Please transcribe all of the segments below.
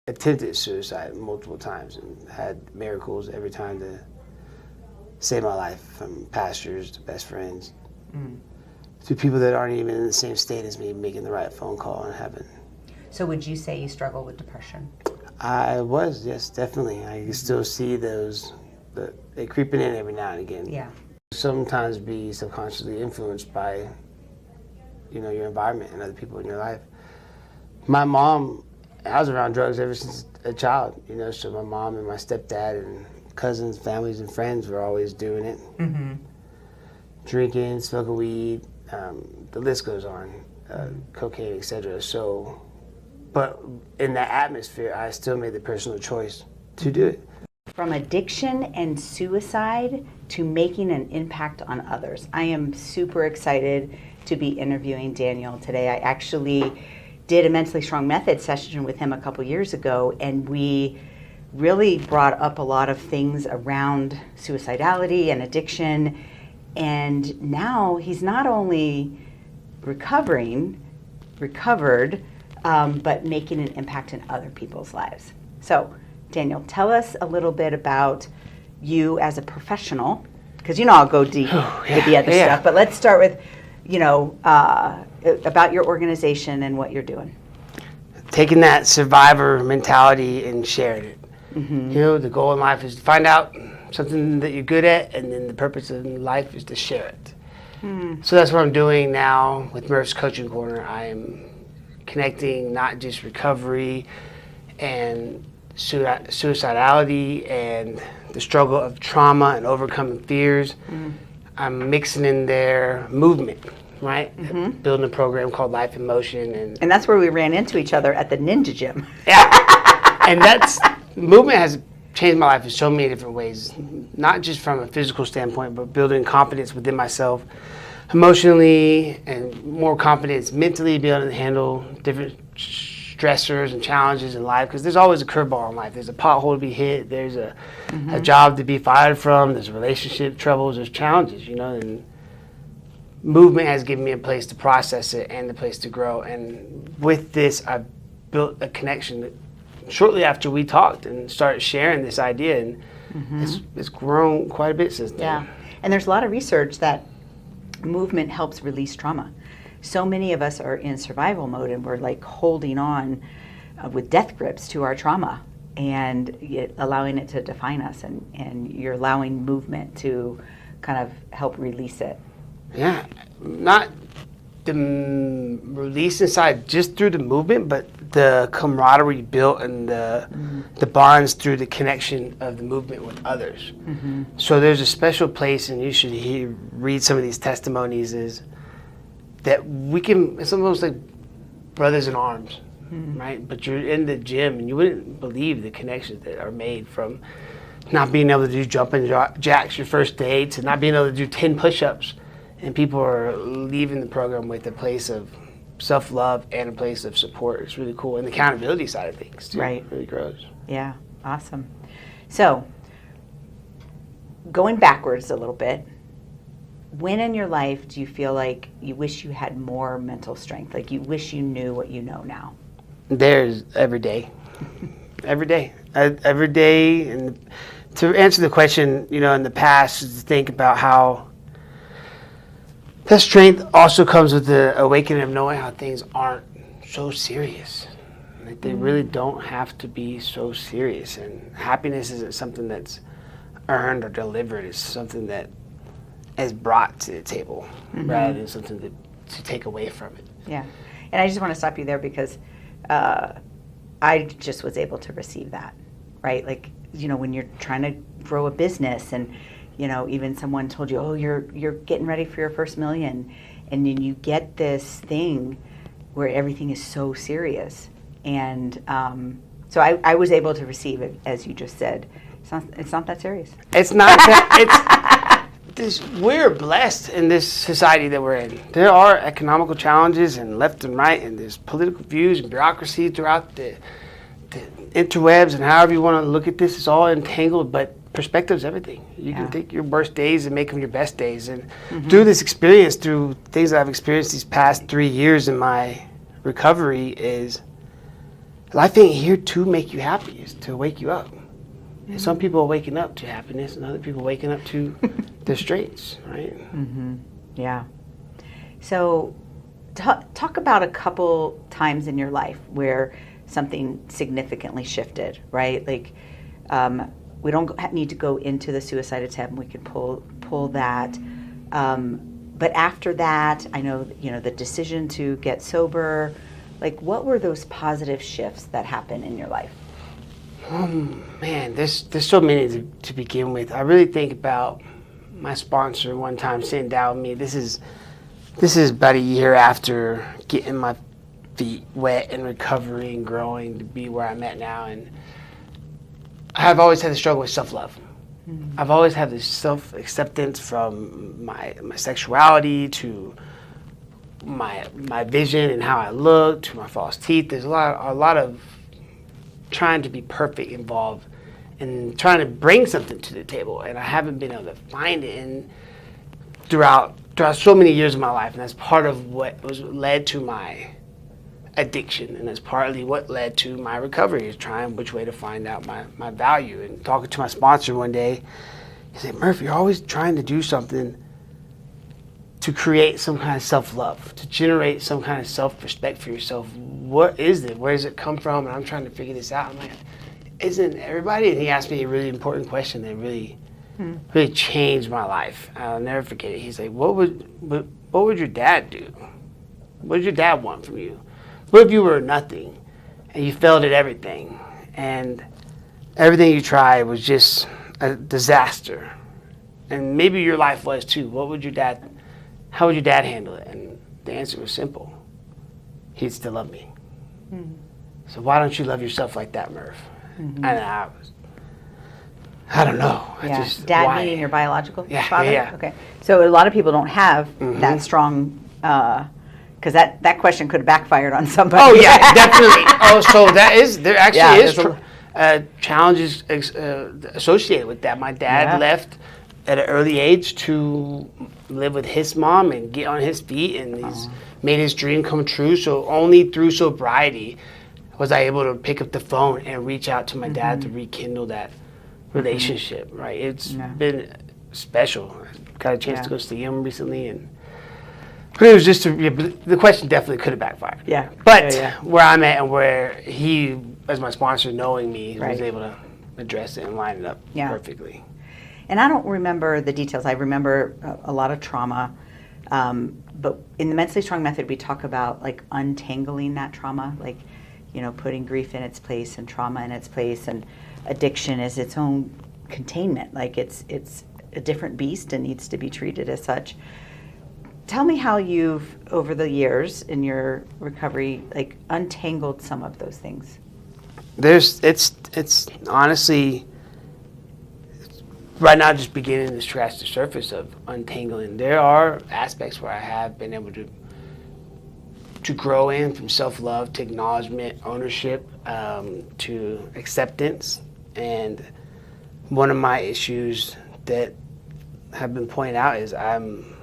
attempted suicide multiple times and had miracles every time to save my life, from pastors to best friends to people that aren't even in the same state as me, making the right phone call and having. So would you say you struggle with depression? I was, yes, definitely. I can still see they creeping in every now and again. Yeah. Sometimes be subconsciously influenced by, your environment and other people in your life. My mom, I was around drugs ever since a child, so my mom and my stepdad and cousins, families, and friends were always doing it. Mm-hmm. Drinking, smoking weed, the list goes on, cocaine, etc. So, but in that atmosphere, I still made the personal choice to do it. From addiction and suicide to making an impact on others. I am super excited to be interviewing Daniel today. I actually did a Mentally Strong Method session with him a couple years ago, and we really brought up a lot of things around suicidality and addiction. And now he's not only recovered, but making an impact in other people's lives. So, Daniel, tell us a little bit about you as a professional, because I'll go deep with the other stuff, but let's start with, about your organization and what you're doing. Taking that survivor mentality and sharing it. Mm-hmm. The goal in life is to find out something that you're good at, and then the purpose of life is to share it. So that's what I'm doing now with Murff's Coaching Corner. I am connecting not just recovery and suicidality and the struggle of trauma and overcoming fears. I'm mixing in there movement, right? Building a program called Life in Motion. And that's where we ran into each other, at the Ninja Gym. Yeah. And movement has changed my life in so many different ways, not just from a physical standpoint, but building confidence within myself emotionally, and more confidence mentally, being able to handle different stressors and challenges in life, because there's always a curveball in life. There's a pothole to be hit, there's a job to be fired from, there's relationship troubles, there's challenges, and movement has given me a place to process it and a place to grow. And with this, I've built a connection that shortly after we talked and started sharing this idea, and it's grown quite a bit since then. Yeah, and there's a lot of research that movement helps release trauma. So many of us are in survival mode, and we're like holding on with death grips to our trauma, and allowing it to define us, and you're allowing movement to kind of help release it. Yeah, not the release inside just through the movement, but the camaraderie built and the bonds through the connection of the movement with others. So there's a special place, and you should read some of these testimonies, is that it's almost like brothers in arms, right? But you're in the gym, and you wouldn't believe the connections that are made, from not being able to do jumping jacks your first day to not being able to do 10 push-ups. And people are leaving the program with a place of self-love and a place of support. It's really cool. And the accountability side of things, too, right, really grows. Yeah, awesome. So, going backwards a little bit, when in your life do you feel like you wish you had more mental strength? Like you wish you knew what you know now? There's every day. Every day. Every day. And to answer the question, in the past, is to think about how that strength also comes with the awakening of knowing how things aren't so serious. Like they really don't have to be so serious. And happiness isn't something that's earned or delivered. It's something that is brought to the table rather than something to take away from it. Yeah. And I just want to stop you there, because I just was able to receive that, right? Like, when you're trying to grow a business, and even someone told you, oh, you're getting ready for your first million, and then you get this thing where everything is so serious. And so I was able to receive it, as you just said. It's not that serious. It's not that, we're blessed in this society that we're in. There are economical challenges, and left and right, and there's political views and bureaucracy throughout the interwebs, and however you want to look at this, it's all entangled, but perspective's everything. You can take your worst days and make them your best days. And through this experience, through things that I've experienced these past 3 years in my recovery, is life ain't here to make you happy. It's to wake you up. And some people are waking up to happiness, and other people waking up to their straits, right? Yeah. So talk about a couple times in your life where something significantly shifted, right? Like, we don't need to go into the suicide attempt. We can pull that. But after that, I know, the decision to get sober, like, what were those positive shifts that happened in your life? Man, there's so many to begin with. I really think about my sponsor one time sitting down with me. This is about a year after getting my feet wet and recovering, growing to be where I'm at now. And I've always had to struggle with self-love. I've always had this self-acceptance, from my sexuality to my vision and how I look to my false teeth. There's a lot of trying to be perfect involved and trying to bring something to the table, and I haven't been able to find it. And throughout so many years of my life, and that's part of what led to my addiction, and that's partly what led to my recovery, is trying which way to find out my value. And talking to my sponsor one day, he said, "Murph, you're always trying to do something to create some kind of self-love, to generate some kind of self-respect for yourself. What is it? Where does it come from?" And I'm trying to figure this out. I'm like, "Isn't everybody?" And he asked me a really important question that really changed my life. I'll never forget it. He's like, what would your dad do? What did your dad want from you? What if you were nothing and you failed at everything, and everything you tried was just a disaster, and maybe your life was too? How would your dad handle it?" And the answer was simple: he'd still love me. So why don't you love yourself like that, Murph? And I don't know. Yeah. Dad why? meaning your biological Yeah, father? yeah. Okay. So a lot of people don't have that strong, because that question could have backfired on somebody. Oh yeah, definitely. So there actually is challenges associated with that. My dad left at an early age to live with his mom and get on his feet, and he's made his dream come true. So only through sobriety was I able to pick up the phone and reach out to my dad to rekindle that relationship. Right? It's been special. I got a chance to go see him recently, but it was just the question definitely could have backfired. Yeah. But where I'm at and where he, as my sponsor, knowing me, was able to address it and line it up perfectly. And I don't remember the details. I remember a lot of trauma. But in the Mentally Strong method, we talk about, like, untangling that trauma, like, putting grief in its place and trauma in its place, and addiction is its own containment. Like, it's a different beast and needs to be treated as such. Tell me how you've, over the years in your recovery, like, untangled some of those things. It's honestly right now just beginning to scratch the surface of untangling. There are aspects where I have been able to grow in, from self-love to acknowledgement, ownership, to acceptance. And one of my issues that have been pointed out is I'm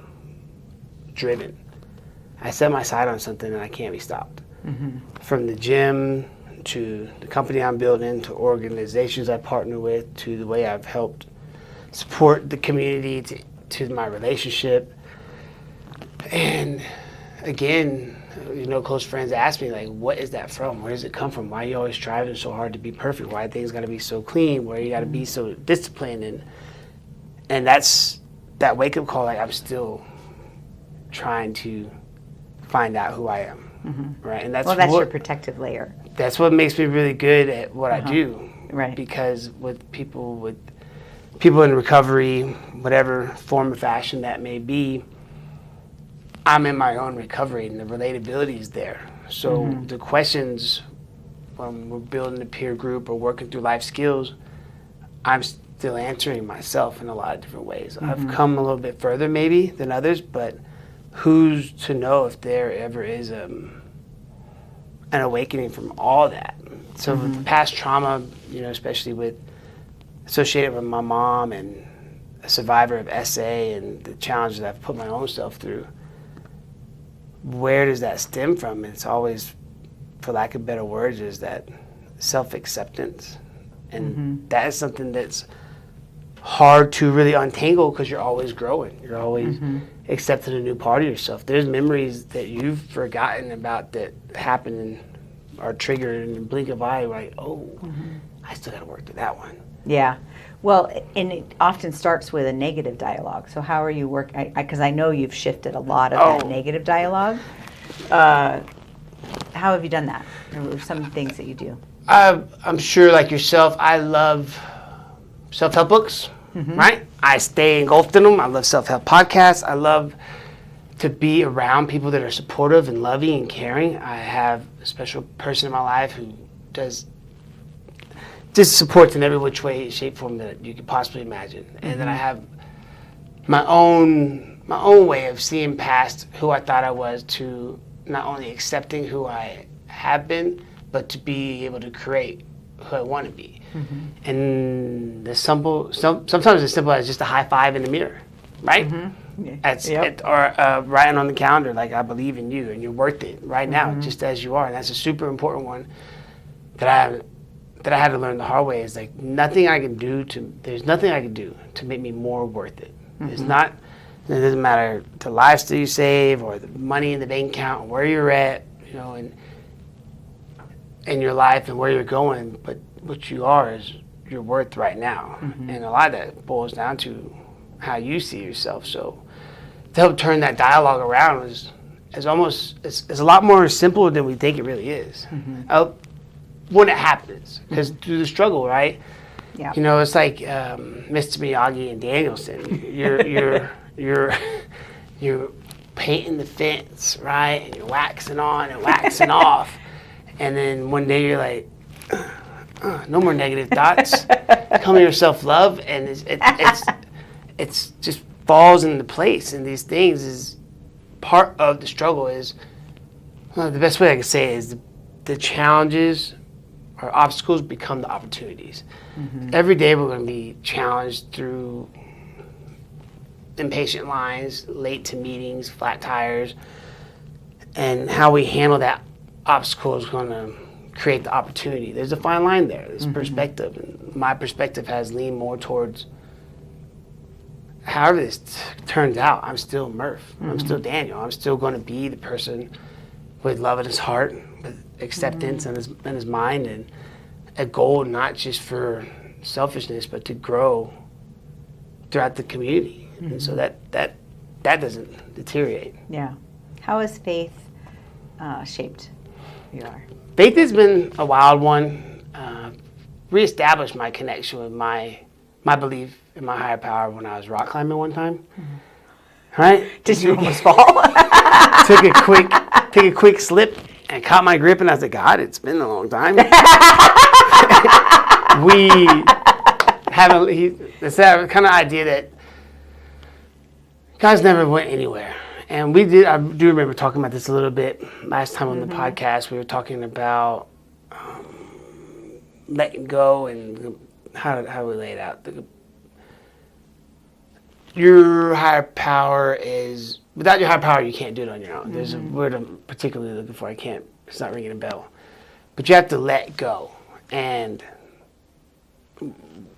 driven. I set my sight on something and I can't be stopped. From the gym to the company I'm building, to organizations I partner with, to the way I've helped support the community, to my relationship. And again, close friends ask me, like, what is that from? Where does it come from? Why are you always striving so hard to be perfect? Why things got to be so clean? Why you got to be so disciplined? And that's that wake-up call. Like, I'm still trying to find out who I am, right? And that's your protective layer. That's what makes me really good at what I do, right? Because with people in recovery, whatever form or fashion that may be, I'm in my own recovery, and the relatability is there. So the questions, when we're building a peer group or working through life skills, I'm still answering myself in a lot of different ways. I've come a little bit further maybe than others, but who's to know if there ever is an awakening from all that. So with past trauma, especially associated with my mom and a survivor of SA and the challenges I've put my own self through, where does that stem from? It's always for lack of better words, is that self-acceptance. And that is something that's hard to really untangle because you're always growing. You're always accepting a new part of yourself. There's memories that you've forgotten about that happen and are triggered in the blink of an eye, like, I still got to work through that one. Yeah. Well, and it often starts with a negative dialogue. So how are you working? Because I know you've shifted a lot of that negative dialogue. How have you done that? What are some things that you do? I'm sure, like yourself, I love self-help books, right? I stay engulfed in them. I love self-help podcasts. I love to be around people that are supportive and loving and caring. I have a special person in my life who does just supports in every which way, shape, form that you could possibly imagine. And then I have my own way of seeing past who I thought I was to not only accepting who I have been, but to be able to create who I want to be. And sometimes as simple as just a high five in the mirror, right? Or writing on the calendar, like, I believe in you and you're worth it right now, just as you are. And that's a super important one that I had to learn the hard way. Is like, there's nothing I can do to make me more worth it. It doesn't matter the lives that you save or the money in the bank account or where you're at, in your life and where you're going, but what you are is your worth right now. And a lot of that boils down to how you see yourself. So to help turn that dialogue around is a lot more simple than we think it really is. When it happens, because through the struggle, right? Yeah. It's like Mr. Miyagi and Danielson. You're painting the fence, right? And you're waxing on and waxing off. And then one day you're like, no more negative thoughts. Come here, self-love, and it's just falls into place. And these things is part of the struggle. Is the best way I can say it is the challenges or obstacles become the opportunities. Every day we're going to be challenged through impatient lines, late to meetings, flat tires, and how we handle that obstacle is going to create the opportunity. There's a fine line there. There's perspective. And my perspective has leaned more towards, however this turns out, I'm still Murph. I'm still Daniel. I'm still going to be the person with love in his heart, with acceptance in his mind, and a goal not just for selfishness, but to grow throughout the community. And so that doesn't deteriorate. Yeah. How has faith shaped who you are? Faith has been a wild one. Reestablished my connection with my belief in my higher power when I was rock climbing one time. Right? Did you almost fall? Took a quick slip and caught my grip, and I was like, God, it's been a long time. It's that kind of idea that guys never went anywhere. And I do remember talking about this a little bit last time on the podcast. We were talking about letting go and how do we lay it out? Your higher power is, without your higher power, you can't do it on your own. There's a word I'm particularly looking for. It's not ringing a bell. But you have to let go. And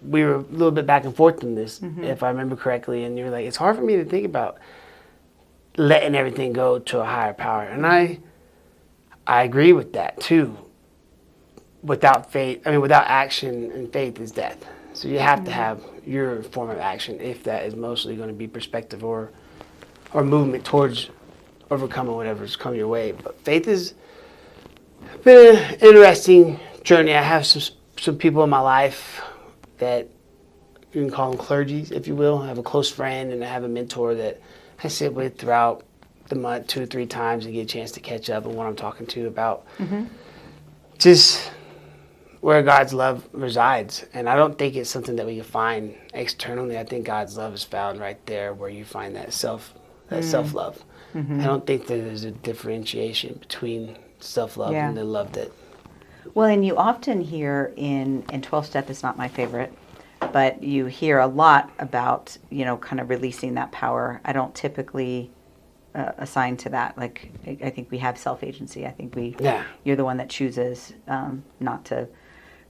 we were a little bit back and forth on this, if I remember correctly. And you're like, it's hard for me to think about letting everything go to a higher power. And I agree with that too. Without action and faith is death. So you have to have your form of action, if that is mostly going to be perspective or movement towards overcoming whatever's come your way. But faith has been an interesting journey. I have some people in my life that you can call them clergies, if you will. I have a close friend and I have a mentor that I sit with throughout the month 2 or 3 times and get a chance to catch up on what I'm talking to about just where God's love resides. And I don't think it's something that we can find externally. I think God's love is found right there where you find that self-love. I don't think that there's a differentiation between self-love and the love that... Well, and you often hear in 12-step is not my favorite, but you hear a lot about, kind of releasing that power. I don't typically assigned to that. Like, I think we have self-agency. I think Yeah. you're the one that chooses not to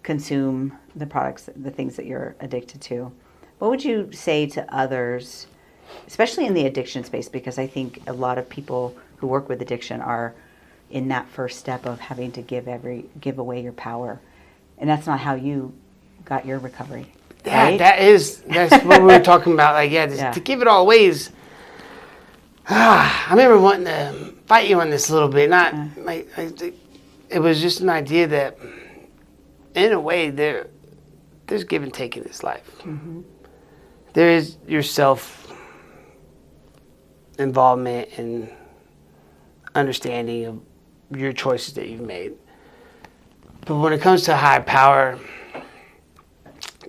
consume the products, the things that you're addicted to. What would you say to others, especially in the addiction space? Because I think a lot of people who work with addiction are in that first step of having to give away your power, and that's not how you got your recovery. Yeah, right? that's what we were talking about. Like, to give it all away is. I remember wanting to fight you on this a little bit. It was just an idea that, in a way, there's give and take in this life. Mm-hmm. There is your self involvement and understanding of your choices that you've made. But when it comes to high power,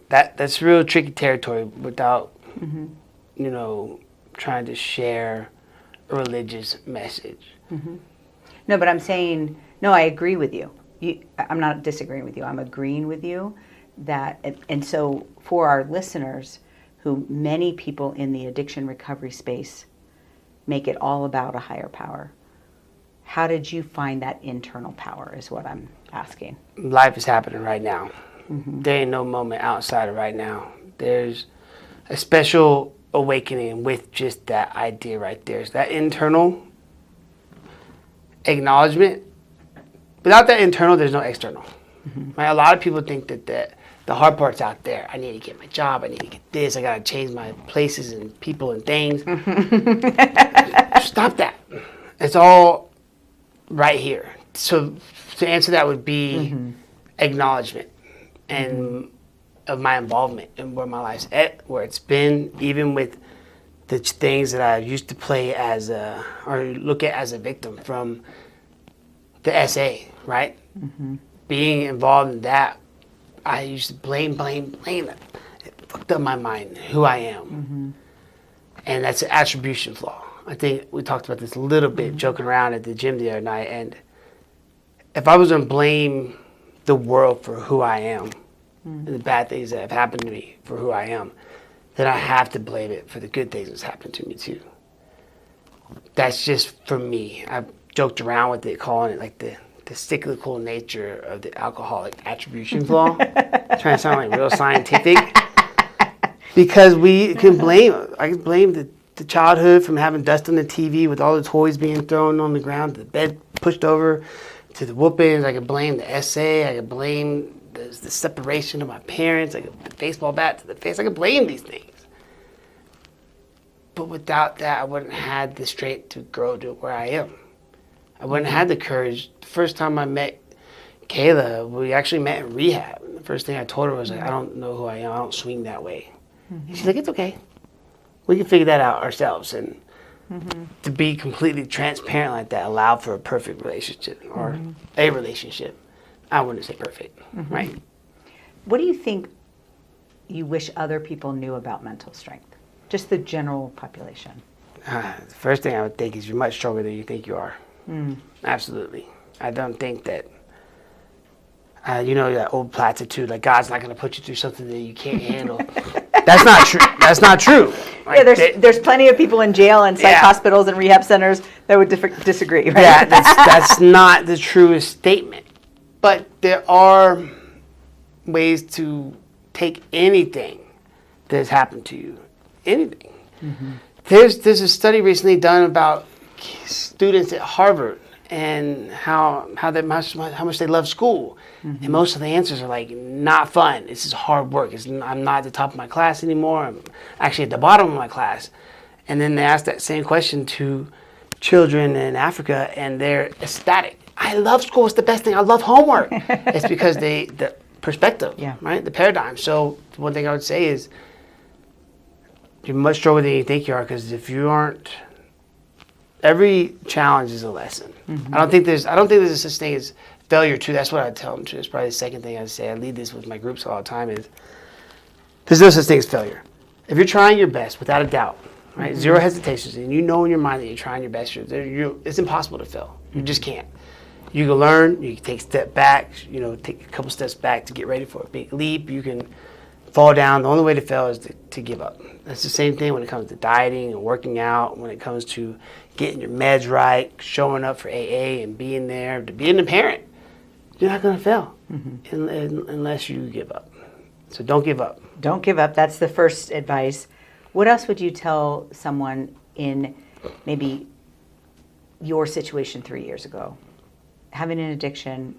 that's real tricky territory without, trying to share a religious message. Mm-hmm. No, but I'm saying, no, I agree with you. I'm not disagreeing with you. I'm agreeing with you that, and so for our listeners, who many people in the addiction recovery space make it all about a higher power. How did you find that internal power is what I'm asking. Life is happening right now. Mm-hmm. There ain't no moment outside of right now. There's a special awakening with just that idea right there. It's that internal acknowledgement. Without that internal, there's no external. Mm-hmm. Right? A lot of people think that the hard part's out there. I need to get my job. I need to get this. I got to change my places and people and things. Stop that. It's all right here. So to answer that would be acknowledgement and of my involvement and where my life's at, where it's been, even with the things that I used to play as or look at as a victim from the SA, right? Mm-hmm. Being involved in that, I used to blame. It fucked up my mind, who I am. Mm-hmm. And that's an attribution flaw. I think we talked about this a little bit, joking around at the gym the other night. And if I was going to blame the world for who I am, and the bad things that have happened to me for who I am, then I have to blame it for the good things that's happened to me too. That's just for me. I joked around with it, calling it like the cyclical nature of the alcoholic attribution flaw. Trying to sound like real scientific. Because we can I can blame the childhood from having dust on the TV with all the toys being thrown on the ground, the bed pushed over, to the whoopings. I could blame the essay. I could blame the separation of my parents. I could the baseball bat to the face. I could blame these things. But without that, I wouldn't have had the strength to grow to where I am. I wouldn't have had the courage. The first time I met Kayla, we actually met in rehab. The first thing I told her was, like, I don't know who I am. I don't swing that way. Mm-hmm. She's like, it's okay. We can figure that out ourselves. And to be completely transparent like that allowed for a perfect relationship or a relationship. I wouldn't say perfect, right? What do you think you wish other people knew about mental strength? Just the general population. The first thing I would think is you're much stronger than you think you are. Absolutely. I don't think that, that old platitude, like God's not going to put you through something that you can't handle. That's not true. That's not true. Like, there's plenty of people in jail and psych hospitals and rehab centers that would disagree, right? Yeah, that's not the truest statement. But there are ways to take anything that has happened to you, anything. There's a study recently done about students at Harvard and how much they love school, and most of the answers are like, not fun. This is hard work. I'm not at the top of my class anymore. I'm actually at the bottom of my class. And then they ask that same question to children in Africa, and they're ecstatic. I love school. It's the best thing. I love homework. It's because the perspective, right? The paradigm. So one thing I would say is you're much stronger than you think you are, because if you aren't, every challenge is a lesson. I don't think there's a such thing as failure too. That's what I tell them too. It's probably the second thing I say. I lead this with my groups all the time is there's no such thing as failure. If you're trying your best, without a doubt, right? Zero hesitations, and you know in your mind that you're trying your best, it's impossible to fail. You just can't. You can learn, you can take a step back, take a couple steps back to get ready for a big leap. You can fall down. The only way to fail is to give up. That's the same thing when it comes to dieting and working out, when it comes to getting your meds right, showing up for AA and being there, to being a parent. You're not going to fail unless you give up. So don't give up. Don't give up. That's the first advice. What else would you tell someone in maybe your situation 3 years ago? Having an addiction,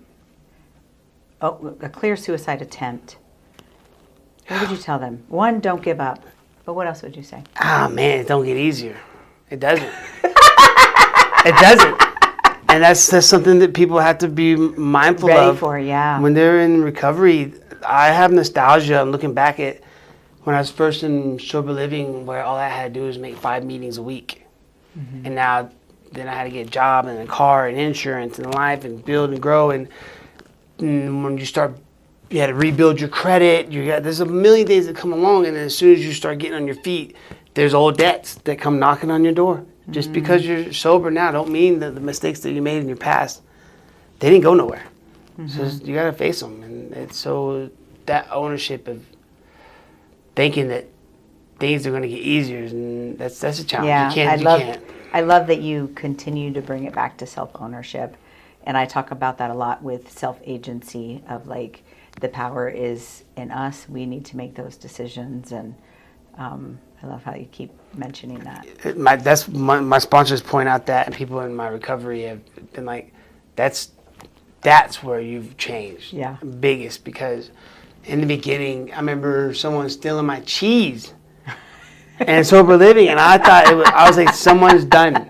a clear suicide attempt. What would you tell them? One, don't give up. But what else would you say? Ah, man, it don't get easier. It doesn't. It doesn't. And that's something that people have to be mindful Ready of. for, yeah. When they're in recovery, I have nostalgia. I'm looking back at when I was first in sober living, where all I had to do was make 5 meetings a week. And now, then I had to get a job and a car and insurance and life and build and grow. And when you start, you had to rebuild your credit. There's a million things that come along. And then as soon as you start getting on your feet, there's old debts that come knocking on your door. Just because you're sober now don't mean that the mistakes that you made in your past, they didn't go nowhere. So you got to face them. And it's so that ownership of thinking that things are going to get easier, and that's a challenge. Yeah, I love that you continue to bring it back to self-ownership. And I talk about that a lot with self-agency of like the power is in us. We need to make those decisions. And I love how you keep mentioning that. My sponsors point out that, and people in my recovery have been like, that's where you've changed. Yeah. Biggest, because in the beginning, I remember someone stealing my cheese and sober living, and I thought I was like, someone's done.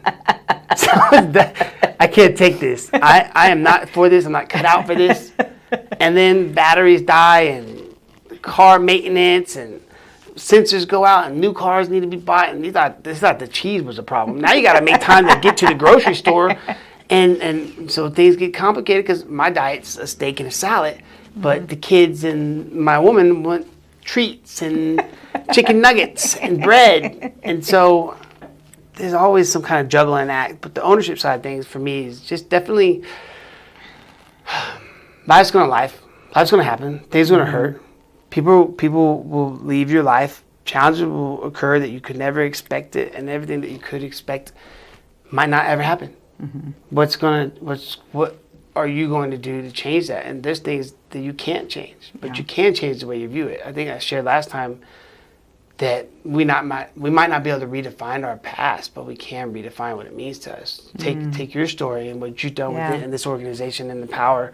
I can't take this. I am not for this. I'm not cut out for this. And then batteries die, and car maintenance, and sensors go out, and new cars need to be bought. And they thought the cheese was a problem. Now you got to make time to get to the grocery store, and so things get complicated because my diet's a steak and a salad, but the kids and my woman want treats and chicken nuggets and bread, and so there's always some kind of juggling act. But the ownership side of things for me is just definitely life's going to happen. Things are going to hurt. People will leave your life. Challenges will occur that you could never expect it, and everything that you could expect might not ever happen. What are you going to do to change that? And there's things that you can't change, but you can change the way you view it. I think I shared last time that we might not be able to redefine our past, but we can redefine what it means to us. Take your story and what you've done with it and this organization and the power.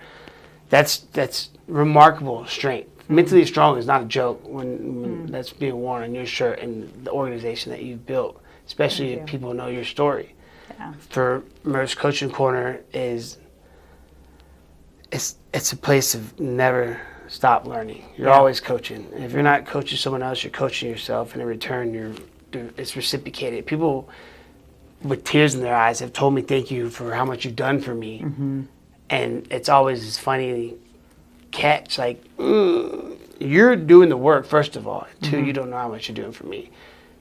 That's remarkable strength. Mentally strong is not a joke when that's being worn on your shirt and the organization that you've built, especially if people know your story. Yeah. For Murff's Coaching Corner it's a place of never stop learning. You're always coaching. And if you're not coaching someone else, you're coaching yourself, and in return, it's reciprocated. People with tears in their eyes have told me thank you for how much you've done for me, and it's always this funny catch, like, you're doing the work, first of all. Two, you don't know how much you're doing for me.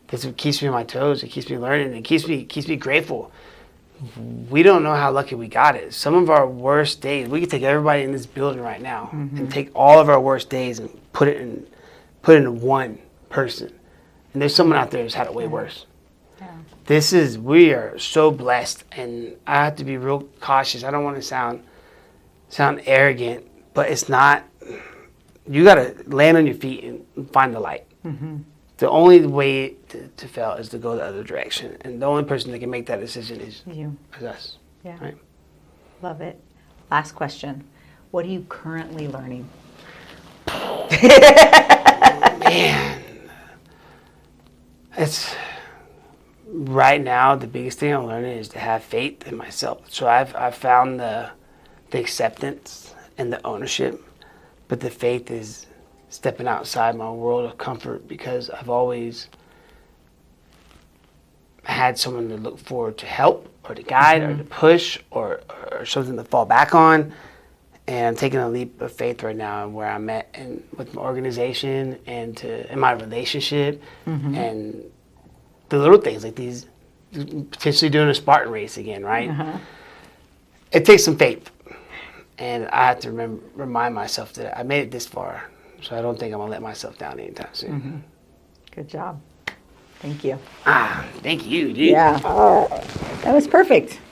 Because it keeps me on my toes, it keeps me learning, it keeps me grateful. We don't know how lucky we got it. Some of our worst days, we could take everybody in this building right now and take all of our worst days and put it in one person. And there's someone out there who's had it way worse. Yeah. We are so blessed, and I have to be real cautious. I don't want to sound arrogant, but it's not. You got to land on your feet and find the light. The only way to fail is to go the other direction. And the only person that can make that decision is us. Yeah. Right? Love it. Last question. What are you currently learning? Man. Right now, the biggest thing I'm learning is to have faith in myself. So I've found the acceptance and the ownership, but the faith is stepping outside my world of comfort, because I've always had someone to look forward to help or to guide or to push or something to fall back on. And I'm taking a leap of faith right now where I'm at with my organization and in my relationship and the little things like these, potentially doing a Spartan race again, right? It takes some faith. And I have to remind myself that I made it this far. So I don't think I'm gonna let myself down anytime soon. Good job. Thank you. Thank you, dude. Yeah. That was perfect.